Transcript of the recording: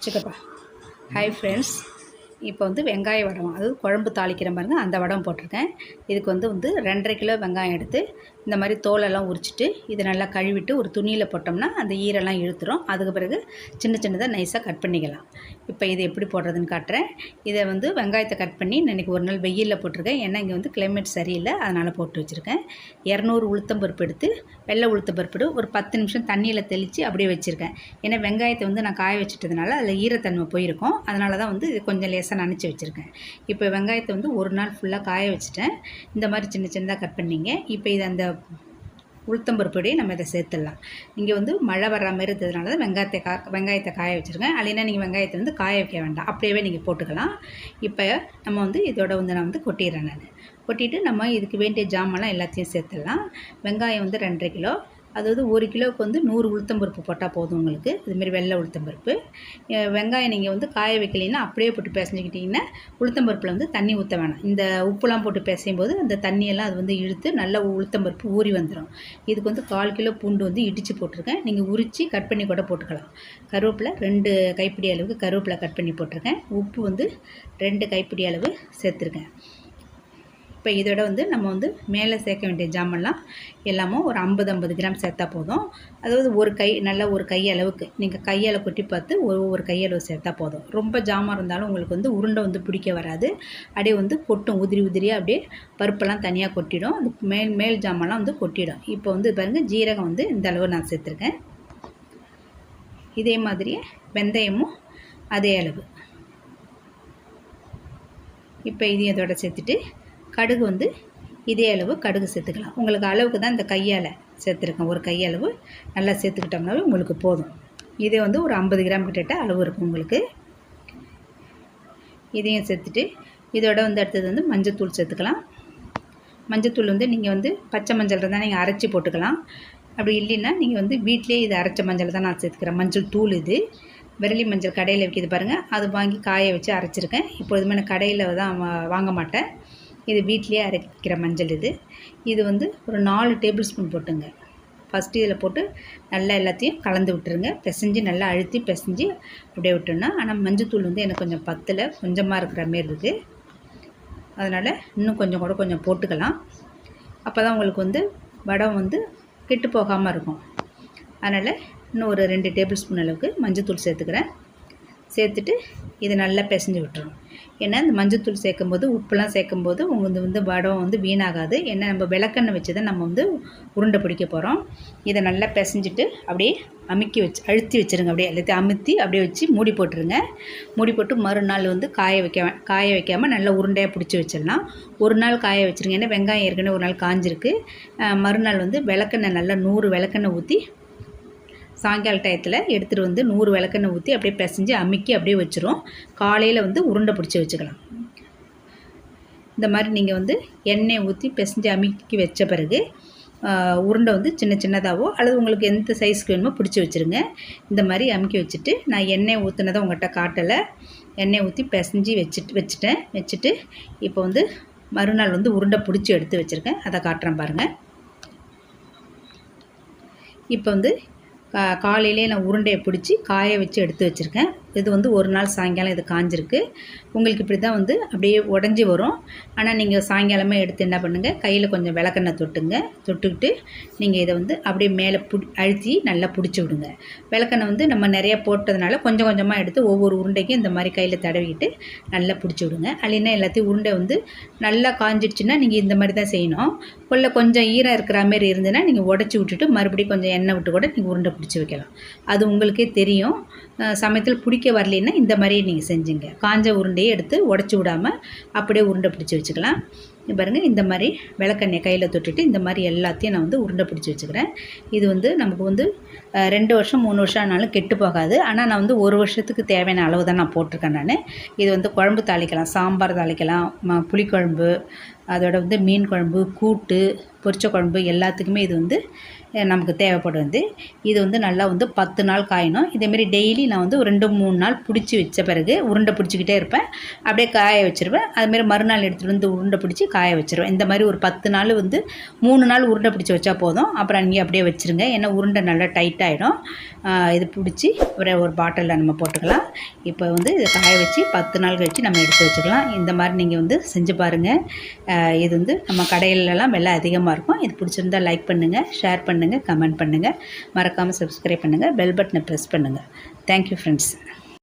வச்சுக்கப்பா. Hi friends, இப்போ வந்து வெங்காய வடம், அதாவது குழம்பு தாளிக்கிற பாருங்க, அந்த வடம் போட்டிருக்கேன். இதுக்கு வந்து 2.5 கிலோ வெங்காயம் எடுத்து இந்த மாதிரி தோலெல்லாம் உரிச்சிட்டு இதை நல்லா கழுவிட்டு ஒரு துணியில் போட்டோம்னா அந்த ஈரெல்லாம் இழுத்துரும். அதுக்கு பிறகு சின்ன சின்னதாக நைஸாக கட் பண்ணிக்கலாம். இப்போ இது எப்படி போடுறதுன்னு காட்டுறேன். இதை வந்து வெங்காயத்தை கட் பண்ணி இன்றைக்கி ஒரு நாள் வெயிலில் போட்டிருக்கேன். ஏன்னா இங்கே வந்து கிளைமேட் சரியில்லை, அதனால் போட்டு வச்சுருக்கேன். 200 உளுத்தம்பருப்பு எடுத்து, வெள்ளை உளுத்தம்பருப்பு ஒரு 10 நிமிஷம் தண்ணியில் தெளித்து அப்படியே வச்சுருக்கேன். ஏன்னா வெங்காயத்தை வந்து நான் காய வச்சுட்டதுனால அதில் ஈரத்தன்மை போயிருக்கும். அதனால தான் வந்து இது கொஞ்சம் லேசாக நனைச்சி வச்சுருக்கேன். இப்போ வெங்காயத்தை வந்து ஒரு நாள் ஃபுல்லாக காய வச்சுட்டேன். இந்த மாதிரி சின்ன சின்னதாக கட் பண்ணிங்க. இப்போ இது அந்த உளுத்தம்பருப்படியே நம்ம இதை சேர்த்துடலாம். இங்கே வந்து மழை வர்ற மாதிரி இருந்ததுனால தான் வெங்காயத்தை காய வச்சுருக்கேன். இல்லைன்னா நீங்கள் வெங்காயத்தை வந்து காய வைக்க வேண்டாம், அப்படியே நீங்கள் போட்டுக்கலாம். இப்போ நம்ம வந்து இதோட வந்து நான் வந்து கொட்டிடுறேன். நான் கொட்டிட்டு நம்ம இதுக்கு வேண்டிய ஜாமான்லாம் எல்லாத்தையும் சேர்த்துடலாம். வெங்காயம் வந்து 2.5 கிலோ, அதாவது 1 கிலோவுக்கு வந்து 100 உளுத்தம்பருப்பு போட்டால் போதும் உங்களுக்கு. இதுமாரி வெள்ளை உளுத்தம்பருப்பு. வெங்காயம் நீங்கள் வந்து காய வைக்கலைன்னா அப்படியே போட்டு பிசைஞ்சிக்கிட்டிங்கன்னா உளுத்தம்பருப்பில் வந்து தண்ணி ஊற்ற வேணாம். இந்த உப்புலாம் போட்டு பிசையும் போது அந்த தண்ணியெல்லாம் அது வந்து இழுத்து நல்லா உளுத்தம்பருப்பு ஊறி வந்துடும். இதுக்கு வந்து 1/4 கிலோ பூண்டு வந்து இடித்து போட்டிருக்கேன். நீங்கள் உரித்து கட் பண்ணி கூட போட்டுக்கலாம். கருவேப்பிலை 2 கைப்பிடி அளவுக்கு கருவேப்பிலை கட் பண்ணி போட்டிருக்கேன். உப்பு வந்து 2 கைப்பிடி அளவு சேர்த்துருக்கேன். இப்போ இதோட வந்து நம்ம வந்து மேலே சேர்க்க வேண்டிய ஜாமெல்லாம் எல்லாமும் ஒரு 50 கிராம் சேர்த்தா போதும். அதாவது ஒரு கை அளவுக்கு நீங்கள் கையால் கொட்டி பார்த்து ஒரு கையளவு சேர்த்தா போதும். ரொம்ப ஜாமான் இருந்தாலும் உங்களுக்கு வந்து உருண்டை வந்து பிடிக்க வராது. அப்படியே வந்து கொட்டும், உதிரியாக அப்படியே பருப்பெல்லாம் தனியாக கொட்டிடும். அந்த மேல் ஜாமெல்லாம் வந்து கொட்டிடும். இப்போ வந்து பாருங்கள், ஜீரகம் வந்து இந்த அளவு நான் சேர்த்துருக்கேன். இதே மாதிரியே வெந்தயமும் அதே அளவு. இப்போ இதையும் இதோட சேர்த்துட்டு கடுகு வந்து இதே அளவு கடுகு சேர்த்துக்கலாம். உங்களுக்கு அளவுக்கு தான் இந்த கையால் சேர்த்துருக்கேன். ஒரு கையளவு நல்லா சேர்த்துக்கிட்டோம்னாவே உங்களுக்கு போதும். இதே வந்து ஒரு 50 கிராம் கிட்ட அளவு இருக்கும் உங்களுக்கு. இதையும் சேர்த்துட்டு இதோட வந்து அடுத்தது வந்து மஞ்சத்தூள் சேர்த்துக்கலாம். மஞ்சத்தூள் வந்து நீங்கள் வந்து பச்சை மஞ்சள் தான் நீங்கள் அரைச்சி போட்டுக்கலாம். அப்படி இல்லைன்னா நீங்கள் வந்து வீட்டிலே இது அரைச்ச மஞ்சள் தான் நான் சேர்த்துக்கிறேன். மஞ்சள் தூள் இது விரலி மஞ்சள் கடையில் விற்கிது பாருங்கள், அது வாங்கி காய வச்சு அரைச்சிருக்கேன். இப்போதுமே நான் கடையில் தான் வாங்க மாட்டேன். இது வீட்லேயே அரைக்கிற மஞ்சள். இது வந்து ஒரு 4 டேபிள் ஸ்பூன் போட்டுங்க. ஃபஸ்ட்டு இதில் போட்டு நல்லா எல்லாத்தையும் கலந்து விட்டுருங்க. பிசைஞ்சு நல்லா அழுத்தி பிசைஞ்சு அப்படியே விட்டுருன்னா. ஆனால் மஞ்சத்தூள் வந்து எனக்கு கொஞ்சம் பத்தில் கொஞ்சமாக இருக்கிற மாரி இருக்குது. அதனால் இன்னும் கொஞ்சம் போட்டுக்கலாம். அப்போ தான் உங்களுக்கு வந்து வடம் வந்து கெட்டு போகாமல் இருக்கும். அதனால் இன்னும் ஒரு 2 டேபிள் ஸ்பூன் அளவுக்கு மஞ்சத்தூள் சேர்த்துக்கிறேன். சேர்த்துட்டு இதை நல்லா பிசைஞ்சு விட்டுறணும். ஏன்னா இந்த மஞ்சத்தூள் சேர்க்கும்போது உப்புலாம் சேர்க்கும்போது உங்களுக்கு வந்து வடம் வந்து வீணாகாது. ஏன்னா நம்ம விளக்கெண்ணெய் வச்சு தான் நம்ம வந்து உருண்டை பிடிக்க போகிறோம். இதை நல்லா பிசைஞ்சிட்டு அப்படியே அழுத்தி வச்சுருங்க. அப்படியே எல்லாத்தையும் அமுத்தி அப்படியே வச்சு மூடி போட்டுருங்க. மூடி போட்டு மறுநாள் வந்து காய வைக்காமல் நல்லா உருண்டையாக பிடிச்சி வச்சிடலாம். ஒரு நாள் காய வச்சுருங்க. ஏன்னா வெங்காயம் ஏற்கனவே ஒரு நாள் காஞ்சிருக்கு. மறுநாள் வந்து விளக்கெண்ணெய் நல்லா 100 விளக்கெண்ணெய் ஊற்றி சாயங்கால டயத்தில் எடுத்துகிட்டு வந்து 100 விளக்கெண்ணெய் ஊற்றி அப்படியே பிசைஞ்சு அமுக்கி அப்படியே வச்சிரும். காலையில் வந்து உருண்டை பிடிச்சி வச்சுக்கலாம். இந்த மாதிரி நீங்கள் வந்து எண்ணெய் ஊற்றி பிசைஞ்சு அமுக்கி வச்ச பிறகு உருண்டை வந்து சின்ன சின்னதாகவோ அல்லது உங்களுக்கு எந்த சைஸ்க்கு வேணுமோ பிடிச்சி வச்சுருங்க. இந்த மாதிரி அமுக்கி வச்சுட்டு நான் எண்ணெய் ஊற்றுனதை உங்கள்கிட்ட காட்டலை. எண்ணெய் ஊற்றி பிசைஞ்சு வச்சுட்டு இப்போ வந்து மறுநாள் வந்து உருண்டை பிடிச்சி எடுத்து வச்சுருக்கேன். அதை காட்டுறேன் பாருங்கள். இப்போ வந்து காலையிலே நான் உருண்டையை பிடிச்சி காய வச்சு எடுத்து வச்சுருக்கேன். இது வந்து ஒரு நாள் சாயங்காலம் இது காஞ்சிருக்கு. உங்களுக்கு இப்படி தான் வந்து அப்படியே உடஞ்சி வரும். ஆனால் நீங்கள் சாயங்காலமே எடுத்து என்ன பண்ணுங்கள், கையில் கொஞ்சம் விளக்கெண்ணெய் தொட்டுக்கிட்டு நீங்கள் இதை வந்து அப்படியே மேலே அழுத்தி நல்லா பிடிச்சி விடுங்க. விளக்கெண்ணெய் வந்து நம்ம நிறையா போட்டதுனால கொஞ்சமாக எடுத்து ஒவ்வொரு உருண்டைக்கும் இந்த மாதிரி கையில் தடவிக்கிட்டு நல்லா பிடிச்சி விடுங்க. இல்லைன்னா எல்லாத்தையும் உருண்டை வந்து நல்லா காஞ்சிடுச்சுன்னா நீங்கள் இந்த மாதிரி தான் செய்யணும். கொஞ்சம் ஈரம் இருக்கிற மாதிரி இருந்ததுன்னா நீங்கள் உடச்சி விட்டுட்டு மறுபடியும் கொஞ்சம் எண்ணெய் விட்டு கூட நீங்கள் உருண்டை பிடிச்சி வைக்கலாம். அது உங்களுக்கே தெரியும். சமயத்தில் பிடிக்க வரலைன்னா இந்த மாதிரியே நீங்கள் செஞ்சுங்க. காஞ்ச உருண்டையை எடுத்து உடச்சி விடாமல் அப்படியே உருண்டை பிடிச்சி வச்சுக்கலாம். பாருங்கள், இந்த மாதிரி விளக்கெண்ணெய் கையில் தொட்டுட்டு இந்த மாதிரி எல்லாத்தையும் நான் வந்து உருண்டை பிடிச்சி வச்சுக்கிறேன். இது வந்து நமக்கு வந்து 2 வருஷம் 3 வருஷம் ஆனாலும் கெட்டு போகாது. ஆனால் நான் வந்து 1 வருஷத்துக்கு தேவையான அளவு தான் நான் போட்டிருக்கேன். நான் இது வந்து குழம்பு தாளிக்கலாம், சாம்பார் தாளிக்கலாம், புளிக்குழம்பு, அதோட வந்து மீன் குழம்பு, கூட்டு, பொரிச்ச குழம்பு எல்லாத்துக்குமே இது வந்து நமக்கு தேவைப்படும். இது வந்து நல்லா வந்து 10 நாள் காயணும். இதேமாரி டெய்லி நான் வந்து ஒரு 2-3 நாள் பிடிச்சி வச்ச பிறகு உருண்டை பிடிச்சிக்கிட்டே இருப்பேன். அப்படியே காய வச்சுருவேன். அதுமாரி மறுநாள் எடுத்துகிட்டு வந்து உருண்டை பிடிச்சி காய வச்சுருவேன். இந்த மாதிரி ஒரு 10 நாள் வந்து 3 நாள் உருண்டை பிடிச்சி வச்சா போதும். அப்புறம் நீங்கள் அப்படியே வச்சுருங்க. ஏன்னா உருண்டை நல்லா டைட் ஆகிடும். இது பிடிச்சி ஒரு பாட்டிலில் நம்ம போட்டுக்கலாம். இப்போ வந்து இதை காய வச்சு 10 நாள் கழித்து நம்ம எடுத்து வச்சுக்கலாம். இந்த மாதிரி நீங்கள் வந்து செஞ்சு பாருங்கள். இது வந்து நம்ம கடையிலலாம் விலை அதிகமாக இருக்கும். இது பிடிச்சிருந்தால் லைக் பண்ணுங்கள், ஷேர் பண்ணுங்கள், கமெண்ட் பண்ணுங்கள். மறக்காமல் சப்ஸ்கிரைப் பண்ணுங்கள், பெல் பட்டனை ப்ரெஸ் பண்ணுங்கள். Thank you friends.